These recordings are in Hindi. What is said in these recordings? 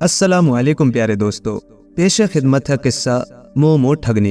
अस्सलामुअलैकुम प्यारे दोस्तों, पेश खिदमत है किस्सा मोमो ठगनी।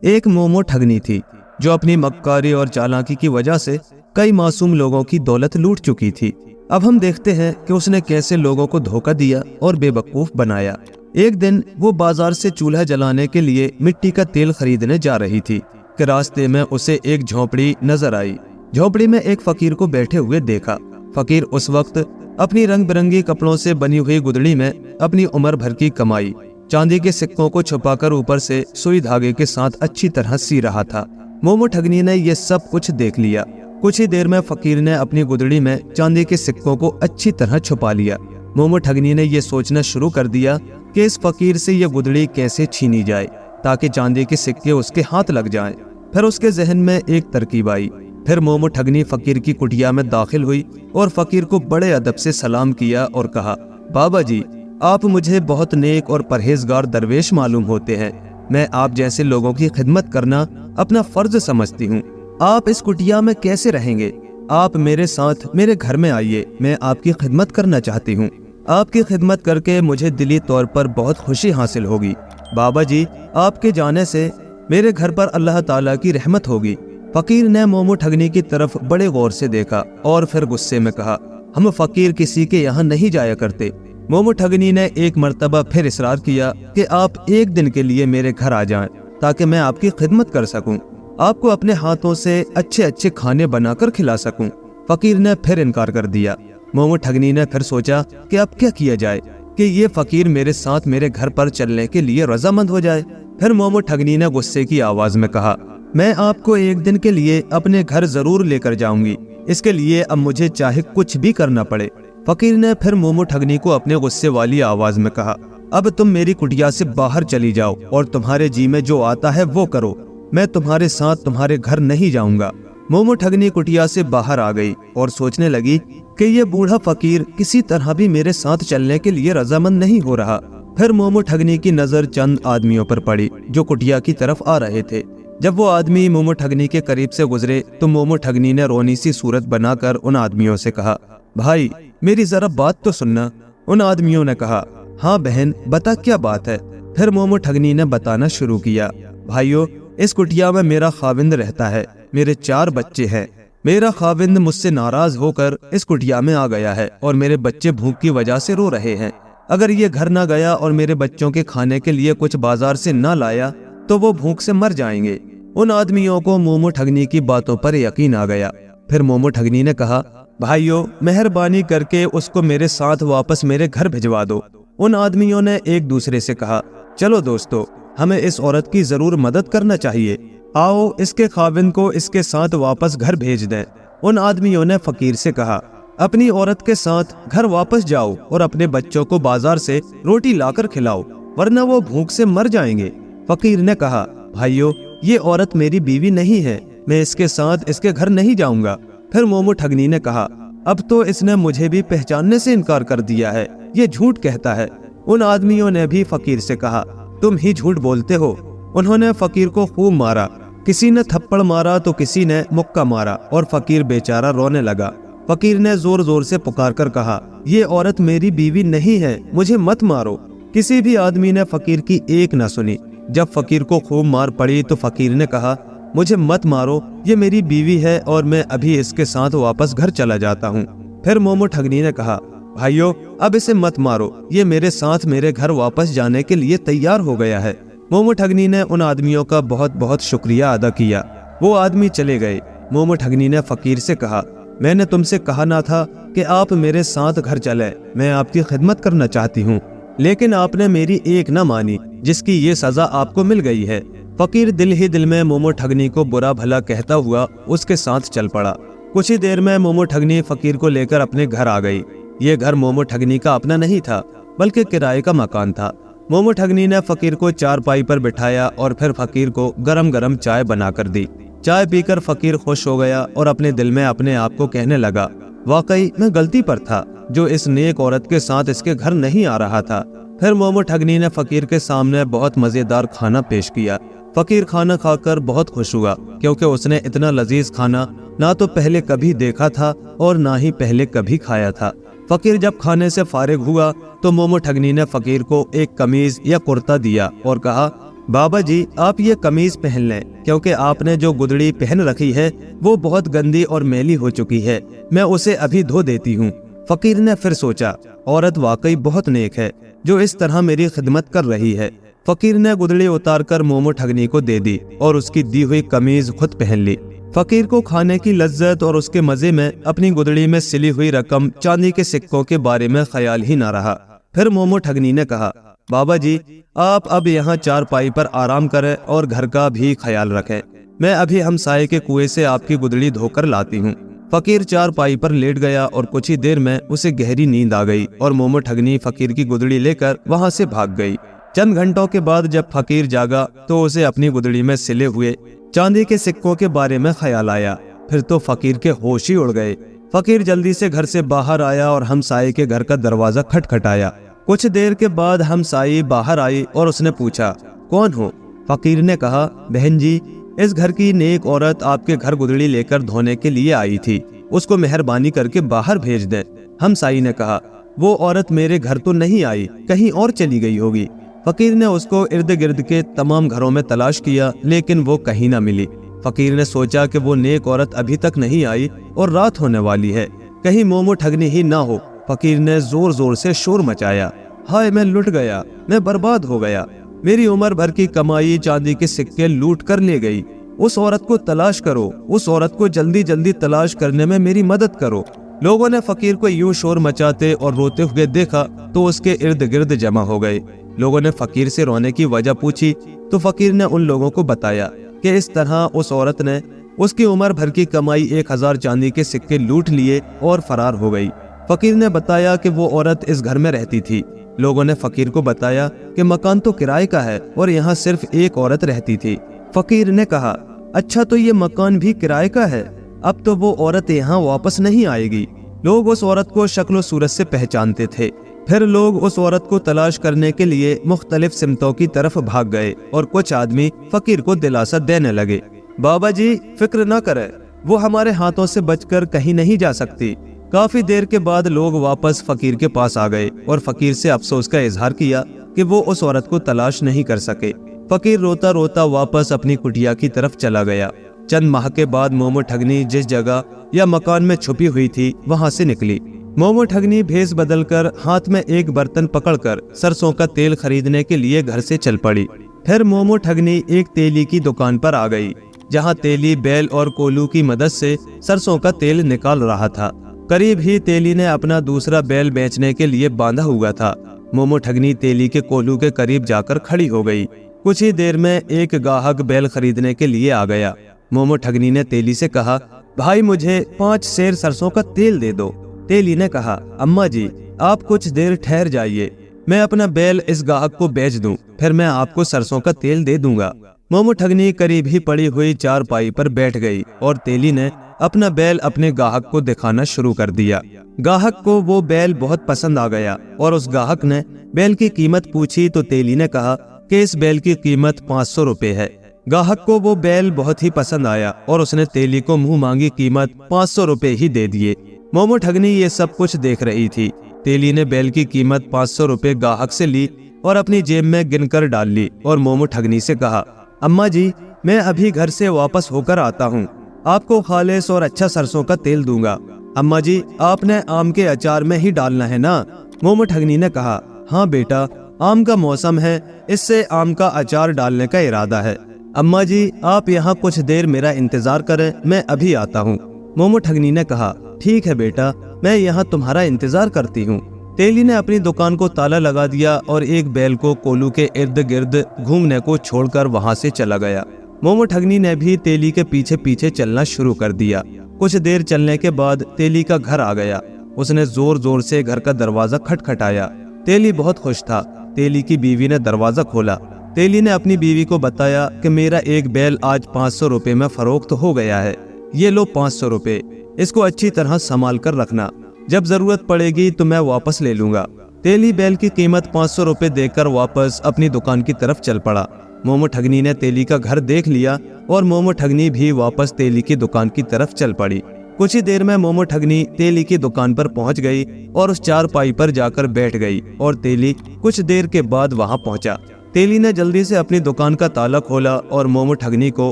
एक मोमो ठगनी थी जो अपनी मक्कारी और चालाकी की वजह से कई मासूम लोगों की दौलत लूट चुकी थी। अब हम देखते हैं कि उसने कैसे लोगों को धोखा दिया और बेवकूफ बनाया। एक दिन वो बाजार से चूल्हा जलाने के लिए मिट्टी का तेल खरीदने जा रही थी कि रास्ते में उसे एक झोपड़ी नजर आई। झोपड़ी में एक फकीर को बैठे हुए देखा। फकीर उस वक्त अपनी रंग बिरंगी कपड़ों से बनी हुई गुदड़ी में अपनी उम्र भर की कमाई चांदी के सिक्कों को छुपाकर ऊपर से सुई धागे के साथ अच्छी तरह सी रहा था। मोमो ठगनी ने ये सब कुछ देख लिया। कुछ ही देर में फकीर ने अपनी गुदड़ी में चांदी के सिक्कों को अच्छी तरह छुपा लिया। मोमो ठगनी ने यह सोचना शुरू कर दिया कि इस फकीर से यह गुदड़ी कैसे छीनी जाए ताकि चांदी के सिक्के उसके हाथ लग जाएं। फिर उसके जहन में एक तरकीब आई। फिर मोमो ठगनी फकीर की कुटिया में दाखिल हुई और फकीर को बड़े अदब से सलाम किया और कहा, बाबा जी, आप मुझे बहुत नेक और परहेजगार दरवेश मालूम होते हैं। मैं आप जैसे लोगों की खिदमत करना अपना फर्ज समझती हूँ। आप इस कुटिया में कैसे रहेंगे? आप मेरे साथ मेरे घर में आइए, मैं आपकी खिदमत करना चाहती हूँ। आपकी खिदमत करके मुझे दिली तौर पर बहुत खुशी हासिल होगी। बाबा जी, आपके जाने से मेरे घर पर अल्लाह ताला की रहमत होगी। फकीर ने मोमो ठगनी की तरफ बड़े गौर से देखा और फिर गुस्से में कहा, हम फकीर किसी के यहाँ नहीं जाया करते। मोमो ठगनी ने एक मर्तबा फिर इसरार किया कि आप एक दिन के लिए मेरे घर आ जाएं ताकि मैं आपकी खिदमत कर सकूं, आपको अपने हाथों से अच्छे अच्छे खाने बनाकर खिला सकूं। फकीर ने फिर इनकार कर दिया। मोमो ठगनी ने फिर सोचा कि अब क्या किया जाए कि ये फकीर मेरे साथ मेरे घर पर चलने के लिए रजामंद हो जाए। फिर मोमो ठगनी ने गुस्से की आवाज में कहा, मैं आपको एक दिन के लिए अपने घर जरूर लेकर जाऊंगी। इसके लिए अब मुझे चाहे कुछ भी करना पड़े। फकीर ने फिर मोमो ठगनी को अपने गुस्से वाली आवाज में कहा, अब तुम मेरी कुटिया से बाहर चली जाओ और तुम्हारे जी में जो आता है वो करो। मैं तुम्हारे साथ तुम्हारे घर नहीं जाऊंगा। मोमो ठगनी कुटिया से बाहर आ गई और सोचने लगी कि ये बूढ़ा फकीर किसी तरह भी मेरे साथ चलने के लिए रजामंद नहीं हो रहा। फिर मोमो ठगनी की नजर चंद आदमियों पर पड़ी जो कुटिया की तरफ आ रहे थे। जब वो आदमी मोमो ठगनी के करीब से गुजरे तो मोमो ठगनी ने रोनी सी सूरत बनाकर उन आदमियों से कहा, भाई मेरी जरा बात तो सुनना। उन आदमियों ने कहा, हाँ बहन, बता क्या बात है। फिर मोमो ठगनी ने बताना शुरू किया, भाइयों, इस कुटिया में मेरा खाविंद रहता है, मेरे 4 बच्चे हैं। मेरा खाविंद मुझसे नाराज होकर इस कुटिया में आ गया है और मेरे बच्चे भूख की वजह से रो रहे हैं। अगर ये घर न गया और मेरे बच्चों के खाने के लिए कुछ बाजार से न लाया तो वो भूख से मर जाएंगे। उन आदमियों को मोमो ठगनी की बातों पर यकीन आ गया। फिर मोमो ठगनी ने कहा, भाइयों, मेहरबानी करके उसको मेरे साथ वापस मेरे घर भिजवा दो। उन आदमियों ने एक दूसरे से कहा, चलो दोस्तों, हमें इस औरत की जरूर मदद करना चाहिए। आओ इसके खाविंद को इसके साथ वापस घर भेज दें। उन आदमियों ने फकीर से कहा, अपनी औरत के साथ घर वापस जाओ और अपने बच्चों को बाजार से रोटी लाकर खिलाओ, वरना वो भूख से मर जाएंगे। फकीर ने कहा, भाइयों, ये औरत मेरी बीवी नहीं है, मैं इसके साथ इसके घर नहीं जाऊंगा। फिर मोमो ठगनी ने कहा, अब तो इसने मुझे भी पहचानने से इनकार कर दिया है, ये झूठ कहता है। उन आदमियों ने भी फकीर से कहा, तुम ही झूठ बोलते हो। उन्होंने फकीर को खूब मारा। किसी ने थप्पड़ मारा तो किसी ने मुक्का मारा और फकीर बेचारा रोने लगा। फकीर ने जोर जोर से पुकार कर कहा, ये औरत मेरी बीवी नहीं है, मुझे मत मारो। किसी भी आदमी ने फकीर की एक न सुनी। जब फकीर को खूब मार पड़ी तो फकीर ने कहा, मुझे मत मारो, ये मेरी बीवी है और मैं अभी इसके साथ वापस घर चला जाता हूँ। फिर मोमो ठगनी ने कहा, भाइयों, अब इसे मत मारो, ये मेरे साथ मेरे घर वापस जाने के लिए तैयार हो गया है। मोमो ठगनी ने उन आदमियों का बहुत बहुत शुक्रिया अदा किया। वो आदमी चले गए। मोमो ठगनी ने फकीर से कहा, मैंने तुमसे कहा ना था कि आप मेरे साथ घर चले, मैं आपकी खिदमत करना चाहती हूँ, लेकिन आपने मेरी एक न मानी, जिसकी ये सजा आपको मिल गई है। फकीर दिल ही दिल में मोमो ठगनी को बुरा भला कहता हुआ उसके साथ चल पड़ा। कुछ ही देर में मोमो ठगनी फकीर को लेकर अपने घर आ गई। ये घर मोमो ठगनी का अपना नहीं था, बल्कि किराए का मकान था। मोमो ठगनी ने फकीर को चारपाई पर बिठाया और फिर फकीर को गरम गरम चाय बनाकर दी। चाय पीकर फकीर खुश हो गया और अपने दिल में अपने आप को कहने लगा, वाकई मैं गलती पर था जो इस नेक औरत के साथ इसके घर नहीं आ रहा था। फिर मोमो ठगनी ने फकीर के सामने बहुत मजेदार खाना पेश किया। फकीर खाना खाकर बहुत खुश हुआ क्योंकि उसने इतना लजीज खाना ना तो पहले कभी देखा था और ना ही पहले कभी खाया था। फकीर जब खाने से फारिग हुआ तो मोमो ठगनी ने फकीर को एक कमीज या कुर्ता दिया और कहा, बाबा जी आप ये कमीज पहन लें, क्योंकि आपने जो गुदड़ी पहन रखी है वो बहुत गंदी और मैली हो चुकी है, मैं उसे अभी धो देती हूँ। फकीर ने फिर सोचा, औरत वाकई बहुत नेक है जो इस तरह मेरी खिदमत कर रही है। फकीर ने गुदड़ी उतारकर मोमो ठगनी को दे दी और उसकी दी हुई कमीज खुद पहन ली। फकीर को खाने की लज्जत और उसके मजे में अपनी गुदड़ी में सिली हुई रकम चांदी के सिक्कों के बारे में ख्याल ही ना रहा। फिर मोमो ठगनी ने कहा, बाबा जी आप अब यहाँ चारपाई पर आराम करें और घर का भी ख्याल रखें, मैं अभी हमसाये के कुएं से आपकी गुदड़ी धोकर लाती हूँ। फकीर चारपाई पर लेट गया और कुछ ही देर में उसे गहरी नींद आ गई और मोमो ठगनी फकीर की गुदड़ी लेकर वहाँ से भाग गई। चंद घंटों के बाद जब फकीर जागा तो उसे अपनी गुदड़ी में सिले हुए चांदी के सिक्कों के बारे में ख्याल आया। फिर तो फकीर के होश ही उड़ गए। फकीर जल्दी से घर से बाहर आया और हमसाये के घर का दरवाजा खटखटाया। कुछ देर के बाद हमसाई बाहर आई और उसने पूछा, कौन हो? फकीर ने कहा, बहन जी इस घर की नेक औरत आपके घर गुदड़ी लेकर धोने के लिए आई थी, उसको मेहरबानी करके बाहर भेज दे। हमसाई ने कहा, वो औरत मेरे घर तो नहीं आई, कहीं और चली गई होगी। फकीर ने उसको इर्द गिर्द के तमाम घरों में तलाश किया लेकिन वो कहीं ना मिली। फकीर ने सोचा कि वो नेक औरत अभी तक नहीं आई और रात होने वाली है, कहीं मोमो ठगनी ही ना हो। फकीर ने जोर जोर से शोर मचाया, हाय मैं लुट गया, मैं बर्बाद हो गया, मेरी उम्र भर की कमाई चांदी के सिक्के लूट कर ले गई। उस औरत को तलाश करो, उस औरत को जल्दी जल्दी तलाश करने में मेरी मदद करो। लोगों ने फकीर को यूं शोर मचाते और रोते हुए देखा तो उसके इर्द गिर्द जमा हो गए। लोगों ने फकीर से रोने की वजह पूछी तो फकीर ने उन लोगों को बताया कि इस तरह उस औरत ने उसकी उम्र भर की कमाई 1000 चांदी के सिक्के लूट लिए और फरार हो गई। फकीर ने बताया कि वो औरत इस घर में रहती थी। लोगों ने फकीर को बताया कि मकान तो किराए का है और यहाँ सिर्फ एक औरत रहती थी। फकीर ने कहा, अच्छा तो ये मकान भी किराए का है, अब तो वो औरत यहाँ वापस नहीं आएगी। लोग उस औरत को शक्ल सूरत से पहचानते थे। फिर लोग उस औरत को तलाश करने के लिए मुख्तलिफ सिमतों की तरफ भाग गए और कुछ आदमी फकीर को दिलासा देने लगे, बाबा जी फिक्र न करें, वो हमारे हाथों से बचकर कहीं नहीं जा सकती। काफी देर के बाद लोग वापस फकीर के पास आ गए और फकीर से अफसोस का इजहार किया कि वो उस औरत को तलाश नहीं कर सके। फकीर रोता रोता वापस अपनी कुटिया की तरफ चला गया। चंद माह के बाद मोमो ठगनी जिस जगह या मकान में छुपी हुई थी वहां से निकली। मोमो ठगनी भेस बदलकर हाथ में एक बर्तन पकड़कर सरसों का तेल खरीदने के लिए घर से चल पड़ी। फिर मोमो ठगनी एक तेली की दुकान पर आ गई, जहां तेली बैल और कोल्हू की मदद से सरसों का तेल निकाल रहा था। करीब ही तेली ने अपना दूसरा बैल बेचने के लिए बांधा हुआ था। मोमो ठगनी तेली के कोल्हू के करीब जाकर खड़ी हो गई। कुछ ही देर में एक गाहक बैल खरीदने के लिए आ गया। मोमो ठगनी ने तेली से कहा, भाई मुझे 5 सेर सरसों का तेल दे दो। तेली ने कहा, अम्मा जी आप कुछ देर ठहर जाइए, मैं अपना बैल इस गाहक को बेच दूं, फिर मैं आपको सरसों का तेल दे दूंगा। मोमो ठगनी करीब ही पड़ी हुई चारपाई पर बैठ गई और तेली ने अपना बैल अपने गाहक को दिखाना शुरू कर दिया। गाहक को वो बैल बहुत पसंद आ गया और उस गाहक ने बैल की कीमत पूछी तो तेली ने कहा कि इस बैल की कीमत 500 रुपए है। गाहक को वो बैल बहुत ही पसंद आया और उसने तेली को मुंह मांगी कीमत 500 रुपए ही दे दिए। मोमो ठगनी ये सब कुछ देख रही थी। तेली ने बैल की कीमत 500 रुपए गाहक से ली और अपनी जेब में गिनकर डाल ली और मोमो ठगनी से कहा, अम्मा जी मैं अभी घर से वापस होकर आता हूँ, आपको खालिस और अच्छा सरसों का तेल दूंगा। अम्मा जी आपने आम के अचार में ही डालना है ना? मोमो ठगनी ने कहा, हाँ बेटा आम का मौसम है, इससे आम का अचार डालने का इरादा है। अम्मा जी आप यहाँ कुछ देर मेरा इंतजार करें, मैं अभी आता हूँ। मोमो ठगनी ने कहा, ठीक है बेटा मैं यहाँ तुम्हारा इंतजार करती हूँ। तेली ने अपनी दुकान को ताला लगा दिया और एक बैल को कोल्हू के इर्द गिर्द घूमने को छोड़कर वहाँ से चला गया। मोमो ठगनी ने भी तेली के पीछे पीछे चलना शुरू कर दिया। कुछ देर चलने के बाद तेली का घर आ गया। उसने जोर जोर से घर का दरवाजा खटखटाया। तेली बहुत खुश था। तेली की बीवी ने दरवाजा खोला। तेली ने अपनी बीवी को बताया कि मेरा एक बैल आज 500 रुपए में फरोख्त हो गया है, ये लो 500 रुपए, इसको अच्छी तरह संभाल कर रखना, जब जरूरत पड़ेगी तो मैं वापस ले लूंगा। तेली बैल की कीमत 500 रुपए देकर वापस अपनी दुकान की तरफ चल पड़ा। मोमो ठगनी ने तेली का घर देख लिया और मोमो ठगनी भी वापस तेली की दुकान की तरफ चल पड़ी। कुछ ही देर में मोमो ठगनी तेली की दुकान पर पहुंच गई और उस चारपाई पर जाकर बैठ गई और तेली कुछ देर के बाद वहां पहुंचा। तेली ने जल्दी से अपनी दुकान का ताला खोला और मोमो ठगनी को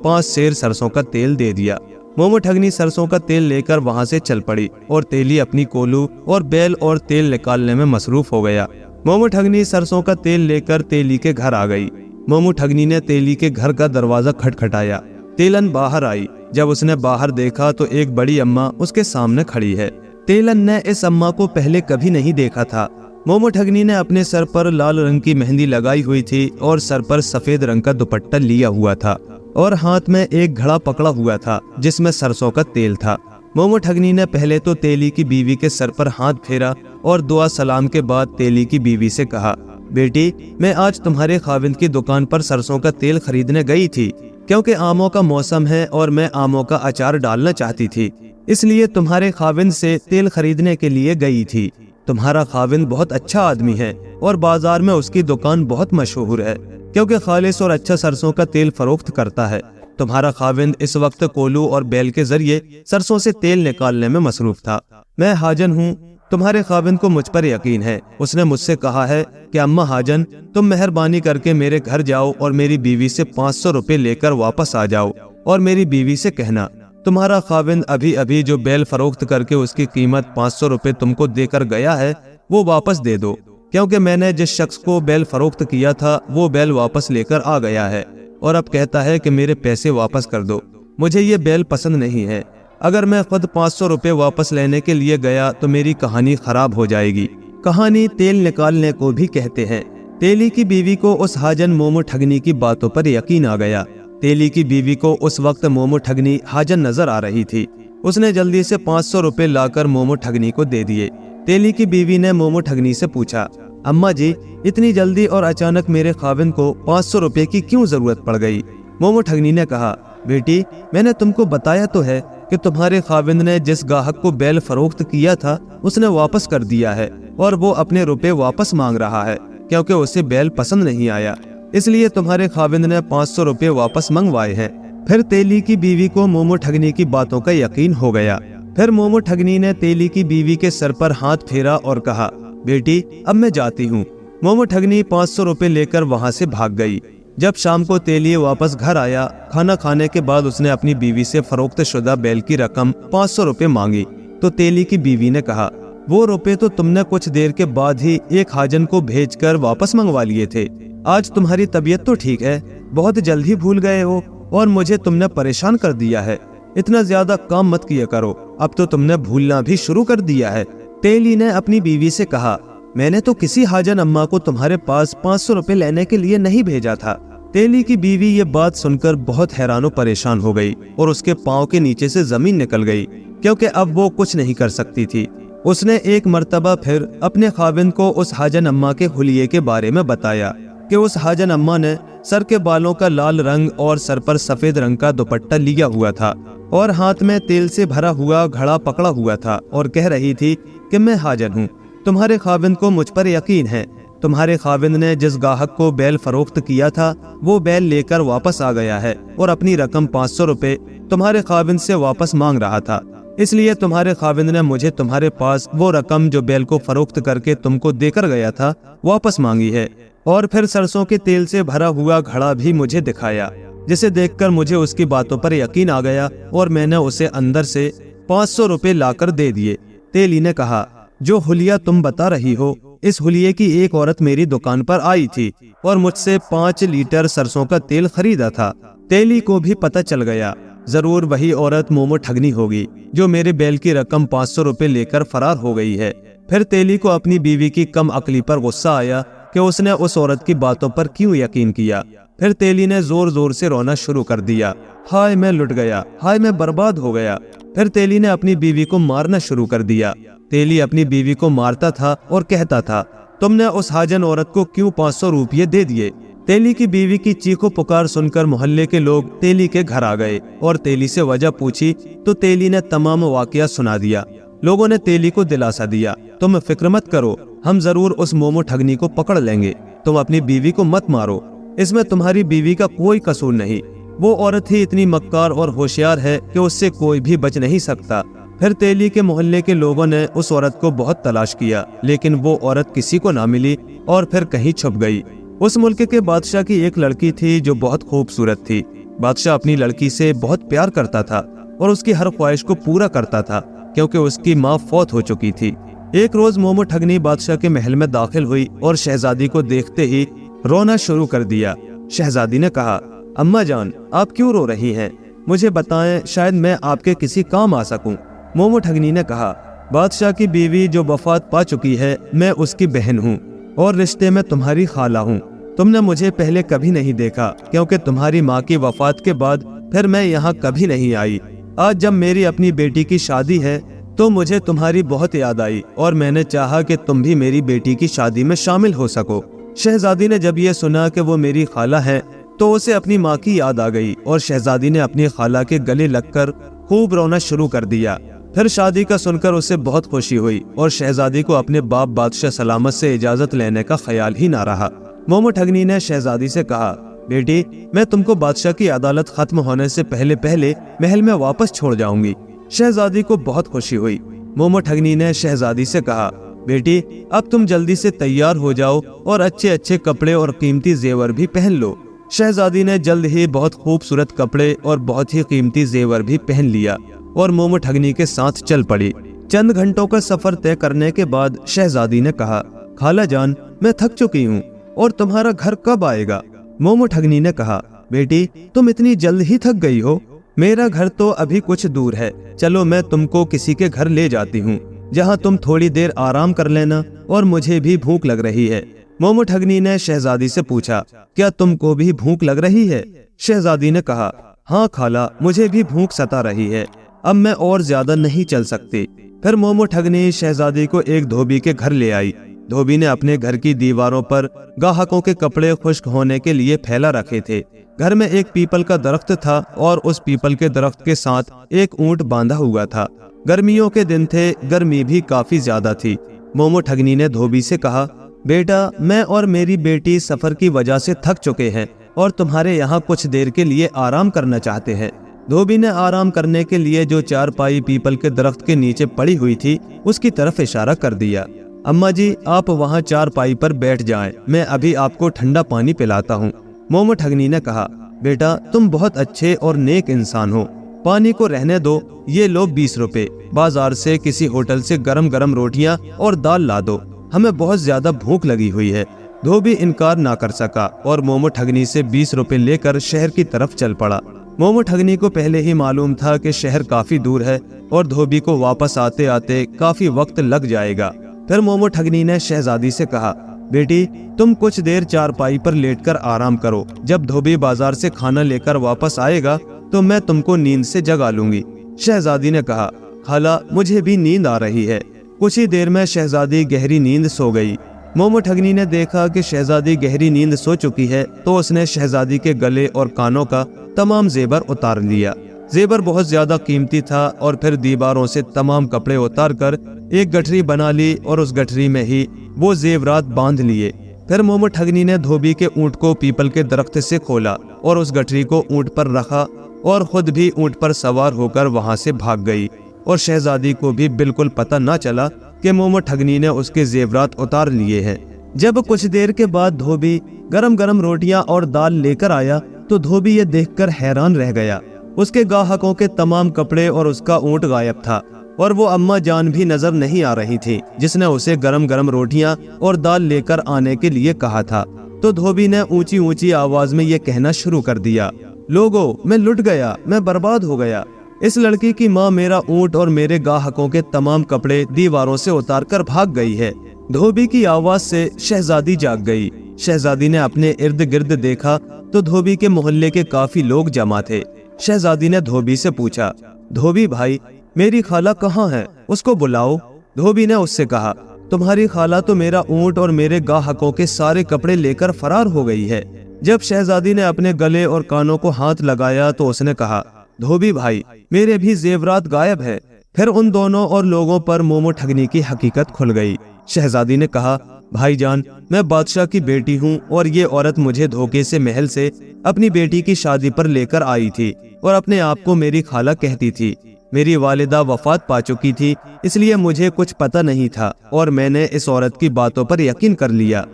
5 सेर सरसों का तेल दे दिया। मोमो ठगनी सरसों का तेल लेकर वहां से चल पड़ी और तेली अपनी कोलू और बैल और तेल निकालने में मसरूफ हो गया। मोमो ठगनी सरसों का तेल लेकर तेली के घर आ गई। मोमो ठगनी ने तेली के घर का दरवाजा खटखटाया। तेलन बाहर आई। जब उसने बाहर देखा तो एक बड़ी अम्मा उसके सामने खड़ी है। तेलन ने इस अम्मा को पहले कभी नहीं देखा था। मोमो ठगनी ने अपने सर पर लाल रंग की मेहंदी लगाई हुई थी और सर पर सफेद रंग का दुपट्टा लिया हुआ था और हाथ में एक घड़ा पकड़ा हुआ था जिसमें सरसों का तेल था। मोमो ठगनी ने पहले तो तेली की बीवी के सर पर हाथ फेरा और दुआ सलाम के बाद तेली की बीवी से कहा, बेटी, मैं आज तुम्हारे खाविंद की दुकान पर सरसों का तेल खरीदने गई थी क्योंकि आमों का मौसम है और मैं आमों का अचार डालना चाहती थी, इसलिए तुम्हारे खाविंद से तेल खरीदने के लिए गई थी। तुम्हारा खाविंद बहुत अच्छा आदमी है और बाजार में उसकी दुकान बहुत मशहूर है क्योंकि खालिस और अच्छा सरसों का तेल फरोख्त करता है। तुम्हारा खाविंद इस वक्त कोलू और बैल के जरिए सरसों से तेल निकालने में मसरूफ था। मैं हाजन हूँ। तुम्हारे खाविंद को मुझ पर यकीन है। उसने मुझसे कहा है कि अम्मा हाजन, तुम मेहरबानी करके मेरे घर जाओ और मेरी बीवी से 500 रुपए लेकर वापस आ जाओ और मेरी बीवी से कहना, तुम्हारा खाविंद अभी अभी जो बैल फरोख्त करके उसकी कीमत 500 रुपए तुमको देकर गया है वो वापस दे दो, क्योंकि मैंने जिस शख्स को बैल फरोख्त किया था वो बैल वापस लेकर आ गया है और अब कहता है कि मेरे पैसे वापस कर दो। मुझे ये बैल पसंद नहीं है। अगर मैं खुद 500 रुपए वापस लेने के लिए गया तो मेरी कहानी खराब हो जाएगी। कहानी तेल निकालने को भी कहते हैं। तेली की बीवी को उस हाजन मोमो ठगनी की बातों पर यकीन आ गया। तेली की बीवी को उस वक्त मोमो ठगनी हाजन नजर आ रही थी। उसने जल्दी से 500 रुपए लाकर मोमो ठगनी को दे दिए। तेली की बीवी ने मोमो ठगनी से पूछा, अम्मा जी, इतनी जल्दी और अचानक मेरे खाविंद को 500 रुपए की क्यों जरूरत पड़ गई? मोमो ठगनी ने कहा, बेटी, मैंने तुमको बताया तो है कि तुम्हारे खाविंद ने जिस गाहक को बैल फरोख्त किया था उसने वापस कर दिया है और वो अपने रुपए वापस मांग रहा है क्योंकि उसे बैल पसंद नहीं आया, इसलिए तुम्हारे खाविंद ने 500 रुपए वापस मंगवाए हैं। फिर तेली की बीवी को मोमो ठगनी की बातों का यकीन हो गया। फिर मोमो ठगनी ने तेली की बीवी के सर पर हाथ फेरा और कहा, बेटी, अब मैं जाती हूँ। मोमो ठगनी 500 रुपए लेकर वहाँ से भाग गई। जब शाम को तेली वापस घर आया, खाना खाने के बाद उसने अपनी बीवी से फरोख्त शुदा बैल की रकम 500 रुपए मांगी तो तेली की बीवी ने कहा, वो रुपए तो तुमने कुछ देर के बाद ही एक हाजन को भेजकर वापस मंगवा लिए थे। आज तुम्हारी तबीयत तो ठीक है, बहुत जल्द ही भूल गए हो और मुझे तुमने परेशान कर दिया है। इतना ज्यादा काम मत किया करो, अब तो तुमने भूलना भी शुरू कर दिया है। तेली ने अपनी बीवी से कहा, मैंने तो किसी हाजन अम्मा को तुम्हारे पास 500 रुपए लेने के लिए नहीं भेजा था। तेली की बीवी ये बात सुनकर बहुत हैरान परेशान हो गई और उसके पाँव के नीचे से जमीन निकल गई क्योंकि अब वो कुछ नहीं कर सकती थी। उसने एक मर्तबा फिर अपने खाविंद को उस हाजन अम्मा के हुलिये के बारे में बताया कि उस हाजन अम्मा ने सर के बालों का लाल रंग और सर पर सफेद रंग का दुपट्टा लिया हुआ था और हाथ में तेल से भरा हुआ घड़ा पकड़ा हुआ था और कह रही थी कि मैं हाजन हूँ। तुम्हारे खाविंद को मुझ पर यकीन है। तुम्हारे खाविंद ने जिस गाहक को बैल फरोख्त किया था वो बैल लेकर वापस आ गया है और अपनी रकम 500 रुपए तुम्हारे खाविंद से वापस मांग रहा था, इसलिए तुम्हारे खाविंद ने मुझे तुम्हारे पास वो रकम जो बैल को फरोख्त करके तुमको देकर गया था वापस मांगी है और फिर सरसों के तेल से भरा हुआ घड़ा भी मुझे दिखाया, जिसे देखकर मुझे उसकी बातों पर यकीन आ गया और मैंने उसे अंदर से 500 रुपए लाकर दे दिए। तेली ने कहा, जो हुलिया तुम बता रही हो, इस हुलिये की एक औरत मेरी दुकान पर आई थी और मुझसे 5 लीटर सरसों का तेल खरीदा था। तेली को भी पता चल गया, जरूर वही औरत मोमो ठगनी होगी जो मेरे बैल की रकम 500 रुपए लेकर फरार हो गई है। फिर तेली को अपनी बीवी की कम अकली पर गुस्सा आया कि उसने उस औरत की बातों पर क्यों यकीन किया। फिर तेली ने जोर जोर से रोना शुरू कर दिया, हाय मैं लुट गया, हाय मैं बर्बाद हो गया। फिर तेली ने अपनी बीवी को मारना शुरू कर दिया। तेली अपनी बीवी को मारता था और कहता था, तुमने उस हाजन औरत को क्यों 500 रुपये दे दिए। तेली की बीवी की चीखों पुकार सुनकर मोहल्ले के लोग तेली के घर आ गए और तेली से वजह पूछी तो तेली ने तमाम वाकया सुना दिया। लोगों ने तेली को दिलासा दिया, तुम फिक्र मत करो, हम जरूर उस मोमो ठगनी को पकड़ लेंगे, तुम अपनी बीवी को मत मारो, इसमें तुम्हारी बीवी का कोई कसूर नहीं। वो औरत ही इतनी मक्कार और होशियार है कि उससे कोई भी बच नहीं सकता। फिर तेली के मोहल्ले के लोगों ने उस औरत को बहुत तलाश किया, लेकिन वो औरत किसी को ना मिली और फिर कहीं छुप गई। उस मुल्क के बादशाह की एक लड़की थी जो बहुत खूबसूरत थी। बादशाह अपनी लड़की से बहुत प्यार करता था और उसकी हर ख्वाहिश को पूरा करता था, क्योंकि उसकी माँ फौत हो चुकी थी। एक रोज मोमो ठगनी बादशाह के महल में दाखिल हुई और शहजादी को देखते ही रोना शुरू कर दिया। शहजादी ने कहा, अम्मा जान, आप क्यों रो रही हैं? मुझे बताएं, शायद मैं आपके किसी काम आ सकूं। मोमो ठगनी ने कहा, बादशाह की बीवी जो वफात पा चुकी है, मैं उसकी बहन हूँ और रिश्ते में तुम्हारी खाला हूँ। तुमने मुझे पहले कभी नहीं देखा, क्योंकि तुम्हारी माँ की वफात के बाद फिर मैं यहाँ कभी नहीं आई। आज जब मेरी अपनी बेटी की शादी है तो मुझे तुम्हारी बहुत याद आई और मैंने चाहा कि तुम भी मेरी बेटी की शादी में शामिल हो सको। शहजादी ने जब ये सुना कि वो मेरी खाला है तो उसे अपनी माँ की याद आ गई और शहजादी ने अपनी खाला के गले लगकर खूब रोना शुरू कर दिया। फिर शादी का सुनकर उसे बहुत खुशी हुई और शहजादी को अपने बाप बादशाह सलामत से इजाजत लेने का ख्याल ही ना रहा। मोमो ठगनी ने शहजादी से कहा, बेटी, मैं तुमको बादशाह की अदालत खत्म होने से पहले पहले महल में वापस छोड़ जाऊंगी। शहजादी को बहुत खुशी हुई। मोमो ठगनी ने शहजादी से कहा, बेटी, अब तुम जल्दी से तैयार हो जाओ और अच्छे अच्छे कपड़े और कीमती जेवर भी पहन लो। शहजादी ने जल्द ही बहुत खूबसूरत कपड़े और बहुत ही कीमती जेवर भी पहन लिया और मोमो ठगनी के साथ चल पड़ी। चंद घंटों का सफर तय करने के बाद शहजादी ने कहा, खाला जान, मैं थक चुकी हूँ और तुम्हारा घर कब आएगा? मोमो ठगनी ने कहा, बेटी, तुम इतनी जल्द ही थक गई हो? मेरा घर तो अभी कुछ दूर है, चलो मैं तुमको किसी के घर ले जाती हूँ, जहाँ तुम थोड़ी देर आराम कर लेना और मुझे भी भूख लग रही है। मोमो ठगनी ने शहजादी से पूछा, क्या तुमको भी भूख लग रही है? शहजादी ने कहा, हाँ खाला, मुझे भी भूख सता रही है, अब मैं और ज्यादा नहीं चल सकती। फिर मोमो ठगनी शहजादी को एक धोबी के घर ले आई। धोबी ने अपने घर की दीवारों पर ग्राहकों के कपड़े खुश्क होने के लिए फैला रखे थे। घर में एक पीपल का दरख्त था और उस पीपल के दरख्त के साथ एक ऊंट बांधा हुआ था। गर्मियों के दिन थे, गर्मी भी काफी ज्यादा थी। मोमो ठगनी ने धोबी से कहा, बेटा, मैं और मेरी बेटी सफर की वजह से थक चुके हैं और तुम्हारे यहाँ कुछ देर के लिए आराम करना चाहते हैं। धोबी ने आराम करने के लिए जो चारपाई पीपल के दरख्त के नीचे पड़ी हुई थी उसकी तरफ इशारा कर दिया। अम्मा जी, आप वहाँ चारपाई पर बैठ जाएं, मैं अभी आपको ठंडा पानी पिलाता हूँ। मोमो ठगनी ने कहा, बेटा, तुम बहुत अच्छे और नेक इंसान हो, पानी को रहने दो, ये लो 20 रुपए, बाजार से किसी होटल से गरम गरम रोटियां और दाल ला दो, हमें बहुत ज्यादा भूख लगी हुई है। धोबी इनकार ना कर सका और मोमो ठगनी से 20 रुपए लेकर शहर की तरफ चल पड़ा। मोमो ठगनी को पहले ही मालूम था कि शहर काफी दूर है और धोबी को वापस आते आते काफी वक्त लग जाएगा। फिर मोमो ठगनी ने शहजादी से कहा, बेटी, तुम कुछ देर चारपाई पर लेटकर आराम करो, जब धोबी बाजार से खाना लेकर वापस आएगा तो मैं तुमको नींद से जगा लूंगी। शहजादी ने कहा, खाला, मुझे भी नींद आ रही है। कुछ ही देर में शहजादी गहरी नींद सो गई। मोमो ठगनी ने देखा कि शहजादी गहरी नींद सो चुकी है तो उसने शहजादी के गले और कानों का तमाम जेबर उतार लिया। जेबर बहुत ज्यादा कीमती था और फिर दीवारों से तमाम कपड़े उतार कर एक गठरी बना ली और उस गठरी में ही वो जेवरात बांध लिए। फिर मोमो ठगनी ने धोबी के ऊंट को पीपल के दरख्त से खोला और उस गठरी को ऊंट पर रखा और खुद भी ऊंट पर सवार होकर वहां से भाग गई और शहजादी को भी बिल्कुल पता न चला कि मोमो ठगनी ने उसके जेवरात उतार लिए हैं। जब कुछ देर के बाद धोबी गरम गरम रोटियां और दाल लेकर आया तो धोबी ये देखकर हैरान रह गया। उसके ग्राहकों के तमाम कपड़े और उसका ऊंट गायब था और वो अम्मा जान भी नजर नहीं आ रही थी जिसने उसे गरम गरम रोटियां और दाल लेकर आने के लिए कहा था। तो धोबी ने ऊंची ऊंची आवाज में ये कहना शुरू कर दिया, लोगो, मैं लुट गया, मैं बर्बाद हो गया। इस लड़की की माँ मेरा ऊंट और मेरे ग्राहकों के तमाम कपड़े दीवारों से उतार कर भाग गई है। धोबी की आवाज से शहजादी जाग गई। शहजादी ने अपने इर्द गिर्द देखा तो धोबी के मोहल्ले के काफी लोग जमा थे। शहजादी ने धोबी से पूछा, धोबी भाई, मेरी खाला कहाँ है? उसको बुलाओ। धोबी ने उससे कहा, तुम्हारी खाला तो मेरा ऊंट और मेरे ग्राहकों के सारे कपड़े लेकर फरार हो गई है। जब शहजादी ने अपने गले और कानों को हाथ लगाया तो उसने कहा, धोबी भाई, मेरे भी जेवरात गायब है। फिर उन दोनों और लोगों पर मोमो ठगनी की हकीकत खुल गई। शहजादी ने कहा, भाईजान, मैं बादशाह की बेटी हूँ और ये औरत मुझे धोखे से महल से अपनी बेटी की शादी पर लेकर आई थी और अपने आप को मेरी खाला कहती थी। मेरी वालिदा वफात पा चुकी थी, इसलिए मुझे कुछ पता नहीं था और मैंने इस औरत की बातों पर यकीन कर लिया।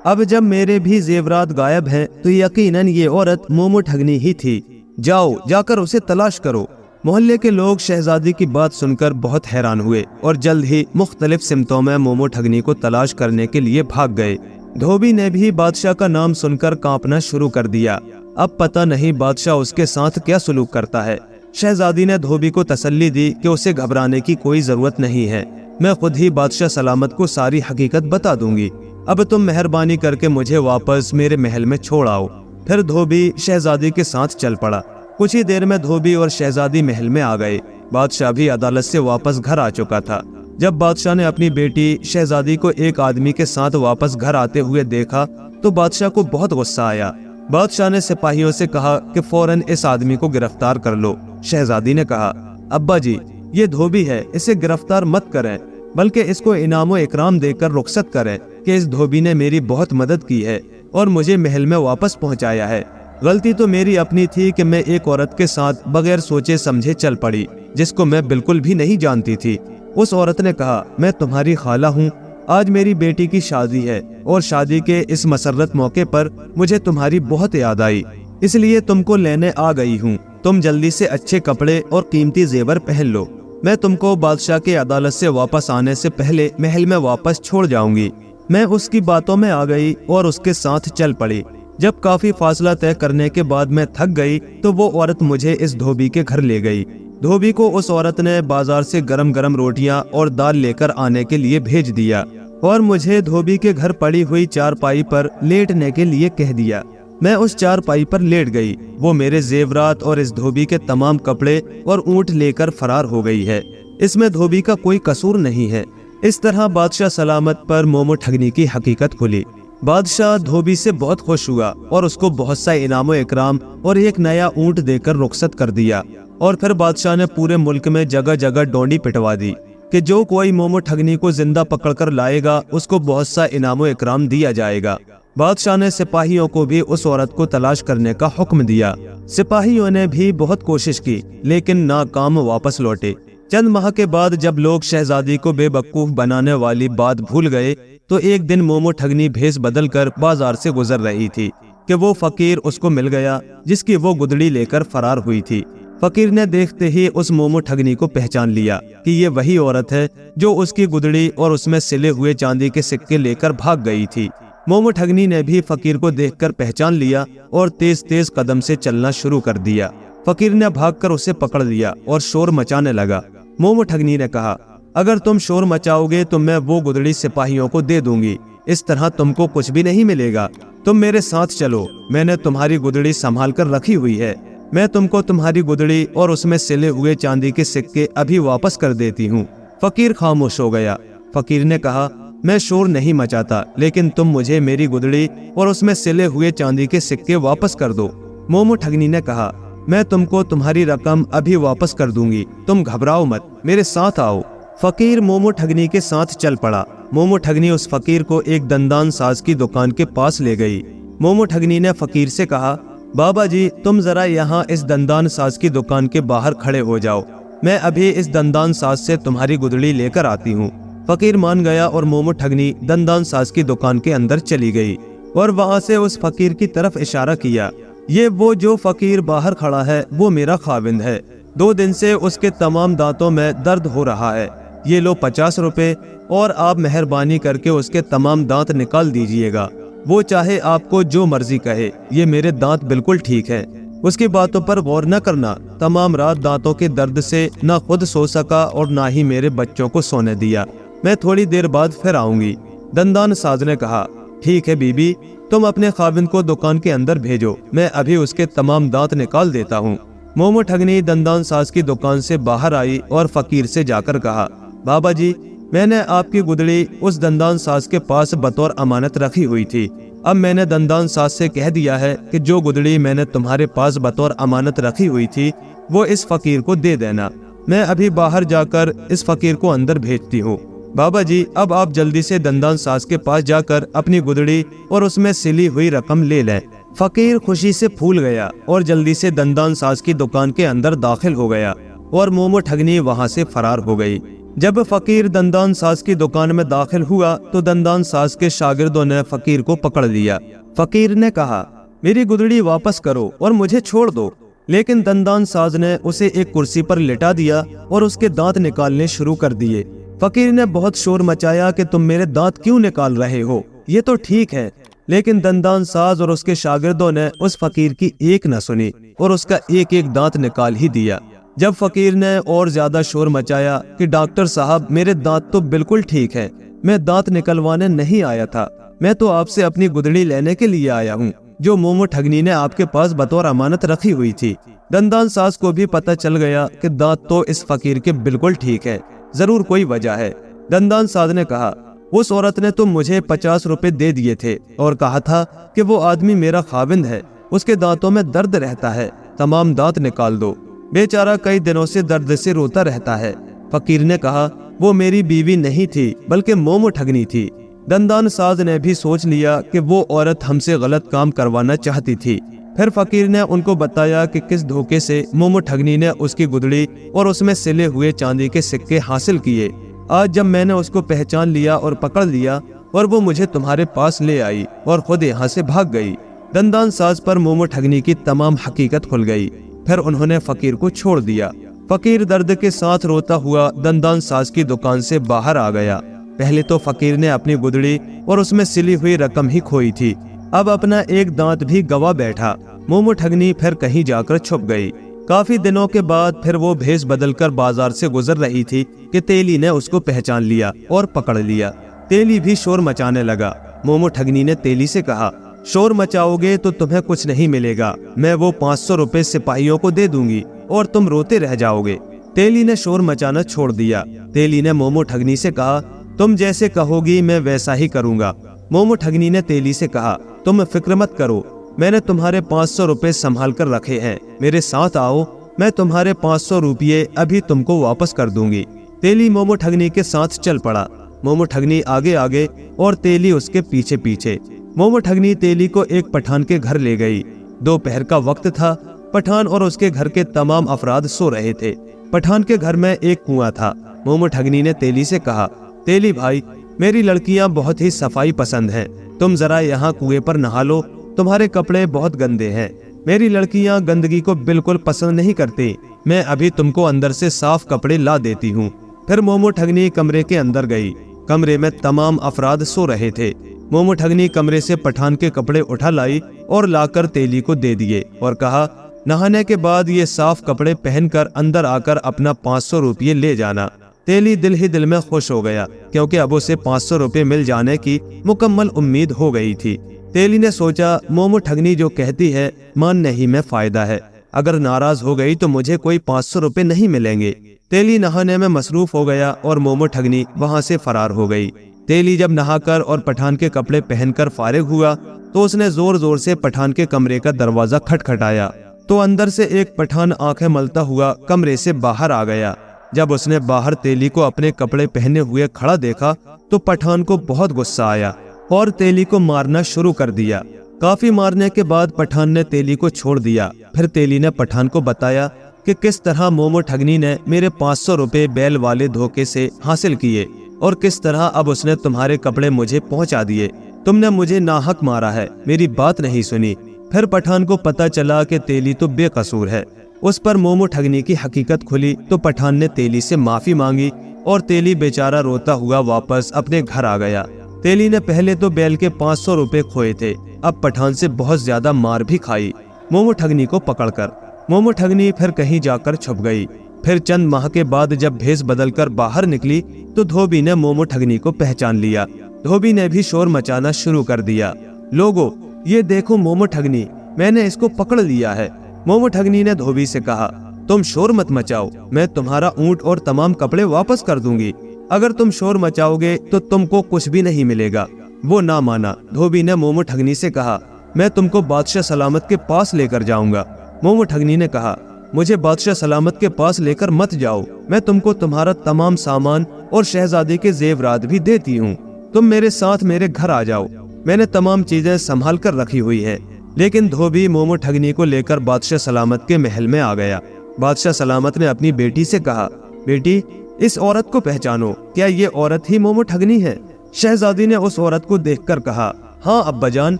अब जब मेरे भी जेवरात गायब हैं तो यकीनन ये औरत मोमो ठगनी ही थी। जाओ, जाकर उसे तलाश करो। मोहल्ले के लोग शहजादी की बात सुनकर बहुत हैरान हुए और जल्द ही मुख्तलिफ सिमतों में मोमो ठगनी को तलाश करने के लिए भाग गए। धोबी ने भी बादशाह का नाम सुनकर कांपना शुरू कर दिया। अब पता नहीं बादशाह उसके साथ क्या सलूक करता है। शहजादी ने धोबी को तसल्ली दी कि उसे घबराने की कोई जरूरत नहीं है, मैं खुद ही बादशाह सलामत को सारी हकीकत बता दूंगी। अब तुम मेहरबानी करके मुझे वापस मेरे महल में छोड़ आओ। फिर धोबी शहजादी के साथ चल पड़ा। कुछ ही देर में धोबी और शहजादी महल में आ गए। बादशाह भी अदालत से वापस घर आ चुका था। जब बादशाह ने अपनी बेटी शहजादी को एक आदमी के साथ वापस घर आते हुए देखा तो बादशाह को बहुत गुस्सा आया। बादशाह ने सिपाहियों से कहा कि फौरन इस आदमी को गिरफ्तार कर लो। शहजादी ने कहा, अब्बा जी, ये धोबी है, इसे गिरफ्तार मत करें, बल्कि इसको इनाम इकराम देकर रुखसत करें कि इस धोबी ने मेरी बहुत मदद की है और मुझे महल में वापस पहुंचाया है। गलती तो मेरी अपनी थी कि मैं एक औरत के साथ बगैर सोचे समझे चल पड़ी, जिसको मैं बिल्कुल भी नहीं जानती थी। उस औरत ने कहा, मैं तुम्हारी खाला हूँ, आज मेरी बेटी की शादी है और शादी के इस मसर्रत मौके पर मुझे तुम्हारी बहुत याद आई, इसलिए तुमको लेने आ गई हूँ। तुम जल्दी से अच्छे कपड़े और कीमती जेवर पहन लो। मैं तुमको बादशाह के अदालत से वापस आने से पहले महल में वापस छोड़ जाऊंगी। मैं उसकी बातों में आ गई और उसके साथ चल पड़ी। जब काफी फासला तय करने के बाद मैं थक गई तो वो औरत मुझे इस धोबी के घर ले गई। धोबी को उस औरत ने बाजार से गरम गरम रोटियां और दाल लेकर आने के लिए भेज दिया और मुझे धोबी के घर पड़ी हुई चारपाई पर लेटने के लिए कह दिया। मैं उस चारपाई पर लेट गई। वो मेरे जेवरात और इस धोबी के तमाम कपड़े और ऊंट लेकर फरार हो गई है। इसमें धोबी का कोई कसूर नहीं है। इस तरह बादशाह सलामत पर मोमो ठगनी की हकीकत खुली। बादशाह धोबी से बहुत खुश हुआ और उसको बहुत सा इनाम इकराम और एक नया ऊंट देकर रुखसत कर दिया। और फिर बादशाह ने पूरे मुल्क में जगह जगह डोंडी पिटवा दी कि जो कोई मोमो ठगनी को जिंदा पकड़कर लाएगा उसको बहुत सा इनाम इकराम दिया जाएगा। बादशाह ने सिपाहियों को भी उस औरत को तलाश करने का हुक्म दिया। सिपाहियों ने भी बहुत कोशिश की लेकिन नाकाम वापस लौटे। चंद माह के बाद जब लोग शहजादी को बेवकूफ बनाने वाली बात भूल गए तो एक दिन मोमो ठगनी भेष बदलकर बाजार से गुजर रही थी कि वो फकीर उसको मिल गया जिसकी वो गुदड़ी लेकर फरार हुई थी। फकीर ने देखते ही उस मोमो ठगनी को पहचान लिया कि ये वही औरत है जो उसकी गुदड़ी और उसमें सिले हुए चांदी के सिक्के लेकर भाग गई थी। मोमो ठगनी ने भी फकीर को देखकर पहचान लिया और तेज तेज कदम से चलना शुरू कर दिया। फकीर ने भागकर उसे पकड़ लिया और शोर मचाने लगा। मोमो ठगनी ने कहा, अगर तुम शोर मचाओगे तो मैं वो गुदड़ी सिपाहियों को दे दूंगी, इस तरह तुमको कुछ भी नहीं मिलेगा। तुम मेरे साथ चलो, मैंने तुम्हारी गुदड़ी संभाल कर रखी हुई है। मैं तुमको तुम्हारी गुदड़ी और उसमें सिले हुए चांदी के सिक्के अभी वापस कर देती हूँ। फकीर खामोश हो गया। फकीर ने कहा, मैं शोर नहीं मचाता, लेकिन तुम मुझे मेरी गुदड़ी और उसमें सिले हुए चांदी के सिक्के वापस कर दो। मोमो ठगनी ने कहा, मैं तुमको तुम्हारी रकम अभी वापस कर दूंगी, तुम घबराओ मत, मेरे साथ आओ। फकीर मोमो ठगनी के साथ चल पड़ा। मोमो ठगनी उस फकीर को एक दंदान साज की दुकान के पास ले गई। मोमो ठगनी ने फकीर से कहा, बाबा जी, तुम जरा यहाँ इस दंदान साज की दुकान के बाहर खड़े हो जाओ, मैं अभी इस दंदान साज से तुम्हारी गुदड़ी लेकर आती हूँ। फकीर मान गया और मोमो ठगनी दंदान साज की दुकान के अंदर चली गई और वहाँ से उस फकीर की तरफ इशारा किया, ये वो जो फकीर बाहर खड़ा है वो मेरा खाविंद है। 2 दिन से उसके तमाम दांतों में दर्द हो रहा है। ये लो 50 रुपए और आप मेहरबानी करके उसके तमाम दांत निकाल दीजिएगा। वो चाहे आपको जो मर्जी कहे, ये मेरे दांत बिल्कुल ठीक है। उसकी बातों पर गौर न करना। तमाम रात दांतों के दर्द से न खुद सो सका और न ही मेरे बच्चों को सोने दिया। मैं थोड़ी देर बाद फिर आऊंगी। दंदान साज ने कहा, ठीक है बीबी, तुम अपने खाविंद को दुकान के अंदर भेजो, मैं अभी उसके तमाम दांत निकाल देता हूँ। मोमो ठगनी दंदान साज की दुकान से बाहर आई और फकीर से जाकर कहा, बाबा जी, मैंने आपकी गुदड़ी उस दंदान साज के पास बतौर अमानत रखी हुई थी। अब मैंने दंदान साज से कह दिया है कि जो गुदड़ी मैंने तुम्हारे पास बतौर अमानत रखी हुई थी वो इस फकीर को दे देना। मैं अभी बाहर जाकर इस फकीर को अंदर भेजती हूँ। बाबा जी, अब आप जल्दी से दंदान साज के पास जाकर अपनी गुदड़ी और उसमें सिली हुई रकम ले लें। फकीर खुशी से फूल गया और जल्दी से दंदान साज की दुकान के अंदर दाखिल हो गया। और मोमो ठगनी वहां से फरार हो गई। जब फकीर दंदान साज की दुकान में दाखिल हुआ तो दंदान साज के शागिर्दों ने फकीर को पकड़ लिया। फकीर ने कहा, मेरी गुदड़ी वापस करो और मुझे छोड़ दो। लेकिन दंदान साज ने उसे एक कुर्सी पर लिटा दिया और उसके दांत निकालने शुरू कर दिए। फकीर ने बहुत शोर मचाया कि तुम मेरे दांत क्यों निकाल रहे हो, ये तो ठीक है। लेकिन दंदान साज और उसके शागिर्दों ने उस फकीर की एक न सुनी और उसका एक एक दांत निकाल ही दिया। जब फकीर ने और ज्यादा शोर मचाया कि डॉक्टर साहब, मेरे दांत तो बिल्कुल ठीक है, मैं दांत निकलवाने नहीं आया था, मैं तो आपसे अपनी गुदड़ी लेने के लिए आया हूँ जो मोमो ठगनी ने आपके पास बतौर अमानत रखी हुई थी। दंदान साज को भी पता चल गया कि दांत तो इस फकीर के बिल्कुल ठीक है, जरूर कोई वजह है। दंदान साज ने कहा, उस औरत ने तो मुझे 50 रुपए दे दिए थे और कहा था कि वो आदमी मेरा खाविंद है, उसके दांतों में दर्द रहता है, तमाम दांत निकाल दो, बेचारा कई दिनों से दर्द से रोता रहता है। फकीर ने कहा, वो मेरी बीवी नहीं थी बल्कि मोमो ठगनी थी। दंदान साज ने भी सोच लिया कि वो औरत हमसे गलत काम करवाना चाहती थी। फिर फकीर ने उनको बताया कि किस धोखे से मोमो ठगनी ने उसकी गुदड़ी और उसमें सिले हुए चांदी के सिक्के हासिल किए। आज जब मैंने उसको पहचान लिया और पकड़ लिया और वो मुझे तुम्हारे पास ले आई और खुद यहाँ से भाग गई। दंदान साज पर मोमो ठगनी की तमाम हकीकत खुल गई। फिर उन्होंने फकीर को छोड़ दिया। फकीर दर्द के साथ रोता हुआ दंदान साज की दुकान से बाहर आ गया। पहले तो फकीर ने अपनी गुदड़ी और उसमें सिली हुई रकम ही खोई थी, अब अपना एक दांत भी गवा बैठा। मोमो ठगनी फिर कहीं जाकर छुप गई। काफी दिनों के बाद फिर वो भेष बदलकर बाजार से गुजर रही थी कि तेली ने उसको पहचान लिया और पकड़ लिया। तेली भी शोर मचाने लगा। मोमो ठगनी ने तेली से कहा, शोर मचाओगे तो तुम्हें कुछ नहीं मिलेगा, मैं वो 500 रुपए सिपाहियों को दे दूंगी और तुम रोते रह जाओगे। तेली ने शोर मचाना छोड़ दिया। तेली ने मोमो ठगनी से कहा, तुम जैसे कहोगी मैं वैसा ही करूंगा। मोमो ठगनी ने तेली से कहा, तुम फिक्र मत करो, मैंने तुम्हारे 500 रुपए संभाल कर रखे हैं, मेरे साथ आओ, मैं तुम्हारे 500 रुपये अभी तुमको वापस कर दूंगी। तेली मोमो ठगनी के साथ चल पड़ा। मोमो ठगनी आगे आगे और तेली उसके पीछे पीछे। मोमो ठगनी तेली को एक पठान के घर ले गई। दोपहर का वक्त था। पठान और उसके घर के तमाम अफराद सो रहे थे। पठान के घर में एक कुआं था। मोमो ठगनी ने तेली से कहा, तेली भाई, मेरी लड़कियां बहुत ही सफाई पसंद हैं, तुम जरा यहाँ कुएं पर नहा लो, तुम्हारे कपड़े बहुत गंदे हैं। मेरी लड़कियां गंदगी को बिल्कुल पसंद नहीं करती, मैं अभी तुमको अंदर से साफ कपड़े ला देती हूँ। फिर मोमो ठगनी कमरे के अंदर गई। कमरे में तमाम अफराद सो रहे थे। मोमो ठगनी कमरे से पठान के कपड़े उठा लाई और लाकर तेली को दे दिए और कहा, नहाने के बाद ये साफ कपड़े पहनकर अंदर आकर अपना 500 रुपये ले जाना। तेली दिल ही दिल में खुश हो गया क्योंकि अब उसे 500 रुपये मिल जाने की मुकम्मल उम्मीद हो गई थी। तेली ने सोचा, मोमो ठगनी जो कहती है मानने ही में फायदा है, अगर नाराज हो गई तो मुझे कोई 500 रुपये नहीं मिलेंगे। तेली नहाने में मसरूफ हो गया और मोमो ठगनी वहां से फरार हो गई। तेली जब नहाकर और पठान के कपड़े पहनकर फारिग हुआ तो उसने जोर जोर से पठान के कमरे का दरवाजा खटखटाया तो अंदर से एक पठान आंखें मलता हुआ कमरे से बाहर आ गया। जब उसने बाहर तेली को अपने कपड़े पहने हुए खड़ा देखा तो पठान को बहुत गुस्सा आया और तेली को मारना शुरू कर दिया। काफी मारने के बाद पठान ने तेली को छोड़ दिया। फिर तेली ने पठान को बताया कि किस तरह मोमो ठगनी ने मेरे 500 रुपए बैल वाले धोखे से हासिल किए और किस तरह अब उसने तुम्हारे कपड़े मुझे पहुंचा दिए। तुमने मुझे नाहक मारा है, मेरी बात नहीं सुनी। फिर पठान को पता चला कि तेली तो बेकसूर है। उस पर मोमो ठगनी की हकीकत खुली तो पठान ने तेली से माफी मांगी और तेली बेचारा रोता हुआ वापस अपने घर आ गया। तेली ने पहले तो बैल के 500 रुपए खोए थे, अब पठान से बहुत ज्यादा मार भी खाई मोमो ठगनी को पकड़कर। मोमो ठगनी फिर कहीं जाकर छुप गई। फिर चंद माह के बाद जब भेष बदलकर बाहर निकली तो धोबी ने मोमो ठगनी को पहचान लिया। धोबी ने भी शोर मचाना शुरू कर दिया, लोगों ये देखो मोमो ठगनी, मैंने इसको पकड़ लिया है। मोमो ठगनी ने धोबी से कहा, तुम शोर मत मचाओ, मैं तुम्हारा ऊंट और तमाम कपड़े वापस कर दूंगी। अगर तुम शोर मचाओगे तो तुमको कुछ भी नहीं मिलेगा। वो ना माना। धोबी ने मोमो ठगनी से कहा, मैं तुमको बादशाह सलामत के पास लेकर जाऊंगा। मोमो ठगनी ने कहा, मुझे बादशाह सलामत के पास लेकर मत जाओ, मैं तुमको तुम्हारा तमाम सामान और शहजादी के जेवरात भी देती हूँ, तुम मेरे साथ मेरे घर आ जाओ, मैंने तमाम चीजें संभाल कर रखी हुई है। लेकिन धोबी मोमो ठगनी को लेकर बादशाह सलामत के महल में आ गया। बादशाह सलामत ने अपनी बेटी से कहा, बेटी इस औरत को पहचानो, क्या ये औरत ही मोमो ठगनी है? शहजादी ने उस औरत को देखकर कहा, हाँ अब्बाजान,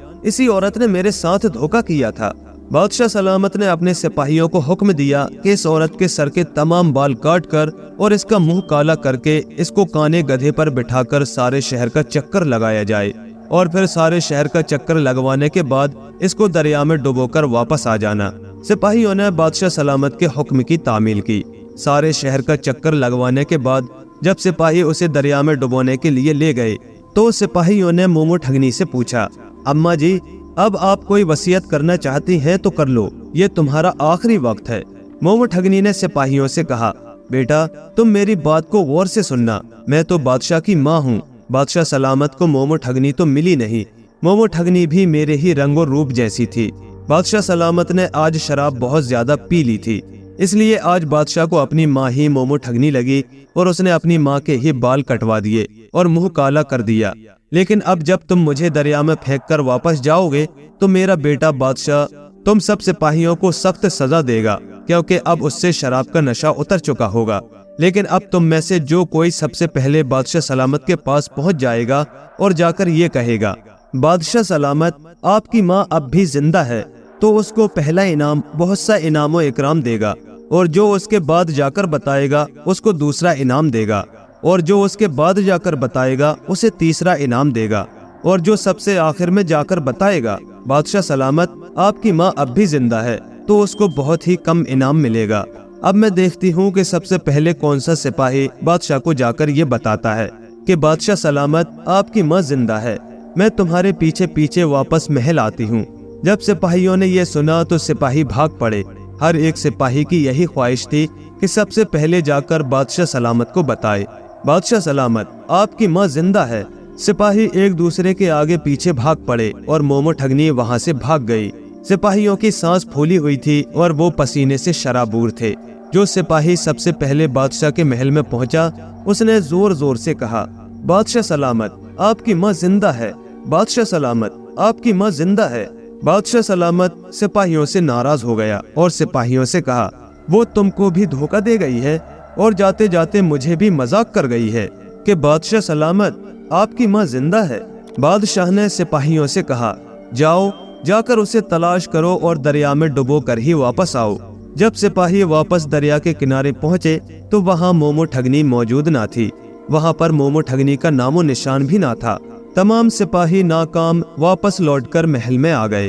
इसी औरत ने मेरे साथ धोखा किया था। बादशाह सलामत ने अपने सिपाहियों को हुक्म दिया कि इस औरत के सर के तमाम बाल काट कर और इसका मुंह काला करके इसको काने गधे पर बिठाकर सारे शहर का चक्कर लगाया जाए और फिर सारे शहर का चक्कर लगवाने के बाद इसको दरिया में डुबोकर वापस आ जाना। सिपाहियों ने बादशाह सलामत के हुक्म की तामील की। सारे शहर का चक्कर लगवाने के बाद जब सिपाही उसे दरिया में डुबोने के लिए ले गए तो सिपाहियों ने मोमो ठगनी से पूछा, अम्मा जी, अब आप कोई वसीयत करना चाहती हैं तो कर लो, ये तुम्हारा आखिरी वक्त है। मोमो ठगनी ने सिपाहियों से कहा, बेटा तुम मेरी बात को गौर से सुनना, मैं तो बादशाह की माँ हूँ। बादशाह सलामत को मोमो ठगनी तो मिली नहीं, मोमो ठगनी भी मेरे ही रंगो रूप जैसी थी। बादशाह सलामत ने आज शराब बहुत ज्यादा पी ली थी, इसलिए आज बादशाह को अपनी माँ ही मोमो ठगनी लगी और उसने अपनी माँ के ही बाल कटवा दिए और मुंह काला कर दिया। लेकिन अब जब तुम मुझे दरिया में फेंक कर वापस जाओगे तो मेरा बेटा बादशाह तुम सब सिपाहियों को सख्त सजा देगा, क्योंकि अब उससे शराब का नशा उतर चुका होगा। लेकिन अब तुम में से जो कोई सबसे पहले बादशाह सलामत के पास पहुंच जाएगा और जाकर ये कहेगा, बादशाह सलामत आपकी माँ अब भी जिंदा है, तो उसको पहला इनाम बहुत सा इनाम व इकराम देगा, और जो उसके बाद जाकर बताएगा उसको दूसरा इनाम देगा, और जो उसके बाद जाकर बताएगा उसे तीसरा इनाम देगा, और जो सबसे आखिर में जाकर बताएगा बादशाह सलामत आपकी माँ अब भी जिंदा है, तो उसको बहुत ही कम इनाम मिलेगा। अब मैं देखती हूँ कि सबसे पहले कौन सा सिपाही बादशाह को जाकर ये बताता है कि बादशाह सलामत आपकी माँ जिंदा है। मैं तुम्हारे पीछे पीछे वापस महल आती हूँ। जब सिपाहियों ने ये सुना तो सिपाही भाग पड़े। हर एक सिपाही की यही ख्वाहिश थी कि सबसे पहले जाकर बादशाह सलामत को बताए, बादशाह सलामत आपकी माँ जिंदा है। सिपाही एक दूसरे के आगे पीछे भाग पड़े और मोमो ठगनी वहाँ से भाग गई। सिपाहियों की सांस फूली हुई थी और वो पसीने से शराबूर थे। जो सिपाही सबसे पहले बादशाह के महल में पहुंचा उसने जोर जोर से कहा, बादशाह सलामत आपकी माँ जिंदा है, बादशाह सलामत आपकी माँ जिंदा है। बादशाह सलामत सिपाहियों से नाराज हो गया और सिपाहियों से कहा, वो तुमको भी धोखा दे गई है और जाते जाते मुझे भी मजाक कर गई है कि बादशाह सलामत आपकी माँ जिंदा है। बादशाह ने सिपाहियों से कहा, जाओ जाकर उसे तलाश करो और दरिया में डुबो कर ही वापस आओ। जब सिपाही वापस दरिया के किनारे पहुँचे तो वहाँ मोमो ठगनी मौजूद ना थी। वहाँ पर मोमो ठगनी का नामो निशान भी ना था। तमाम सिपाही नाकाम वापस लौटकर महल में आ गए।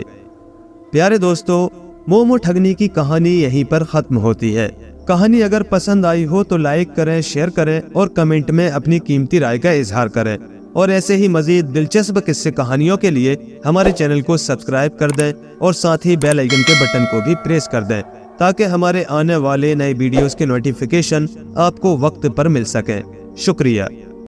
प्यारे दोस्तों, मोमो ठगनी की कहानी यहीं पर खत्म होती है। कहानी अगर पसंद आई हो तो लाइक करें, शेयर करें और कमेंट में अपनी कीमती राय का इजहार करें। और ऐसे ही मजीद दिलचस्प किस्से कहानियों के लिए हमारे चैनल को सब्सक्राइब कर दें और साथ ही बेल आइकन के बटन को भी प्रेस कर दें ताकि हमारे आने वाले नए वीडियोस के नोटिफिकेशन आपको वक्त पर मिल सके। शुक्रिया।